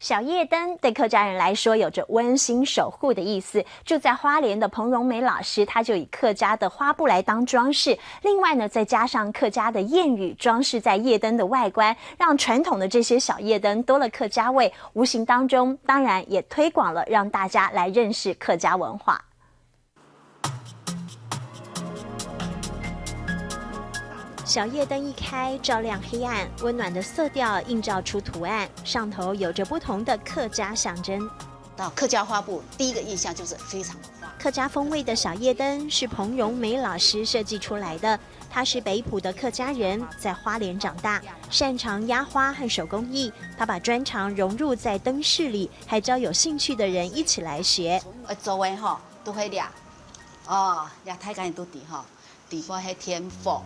小夜灯对客家人来说有着温馨守护的意思。住在花莲的彭荣美老师，他就以客家的花布来当装饰，另外呢，再加上客家的谚语装饰在夜灯的外观，让传统的这些小夜灯多了客家味，无形当中当然也推广了，让大家来认识客家文化。小夜灯一开，照亮黑暗，温暖的色调映照出图案，上头有着不同的客家象征。到客家花布，第一个印象就是非常的花。客家风味的小夜灯是彭荣美老师设计出来的。他是北埔的客家人，在花莲长大，擅长压花和手工艺。他把专长融入在灯饰里，还教有兴趣的人一起来学。做的吼都会俩，俩太干都底哈，底方还添火。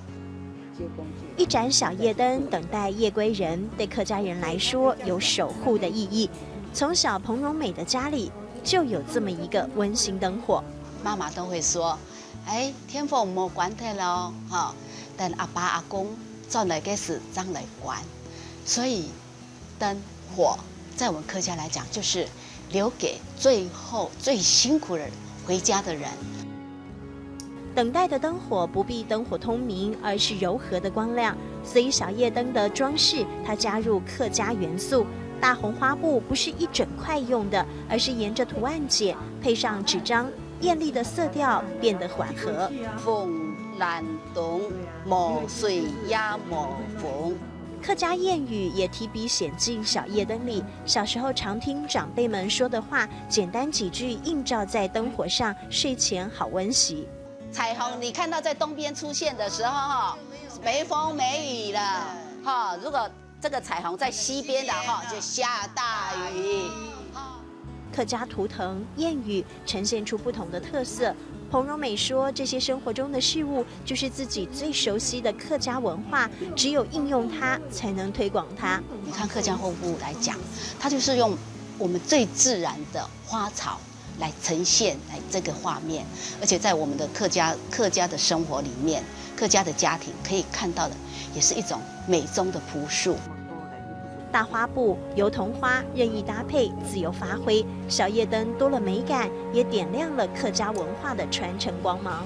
一盏小夜灯等待夜归人，对客家人来说有守护的意义。从小彭荣美的家里就有这么一个温馨灯火，妈妈都会说：“哎，天火莫关它了，哈，等阿爸阿公照来个时张来关。”所以灯火在我们客家来讲，就是留给最后最辛苦的回家的人。等待的灯火不必灯火通明，而是柔和的光亮。所以小夜灯的装饰，它加入客家元素。大红花布不是一整块用的，而是沿着图案剪，配上纸张，艳丽的色调变得缓和。风兰动，莫水也莫风。客家谚语也提笔写进小夜灯里。小时候常听长辈们说的话，简单几句映照在灯火上，睡前好温习。彩虹，你看到在东边出现的时候，哈，没风没雨了，哈。如果这个彩虹在西边的哈，就下大雨。客家图腾、谚语呈现出不同的特色。彭荣美说，这些生活中的事物就是自己最熟悉的客家文化，只有应用它，才能推广它。你看客家花布来讲，它就是用我们最自然的花草来呈现来这个画面，而且在我们的客家的生活里面，客家的家庭可以看到的，也是一种美中的朴素。大花布、油桐花任意搭配，自由发挥。小夜灯多了美感，也点亮了客家文化的传承光芒。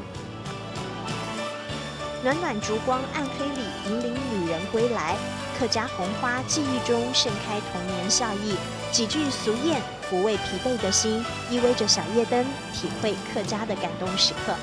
暖暖烛光，暗黑里引领旅人归来。客家红花记忆中盛开童年笑意，几句俗谚抚慰疲惫的心，意味着小夜灯体会客家的感动时刻。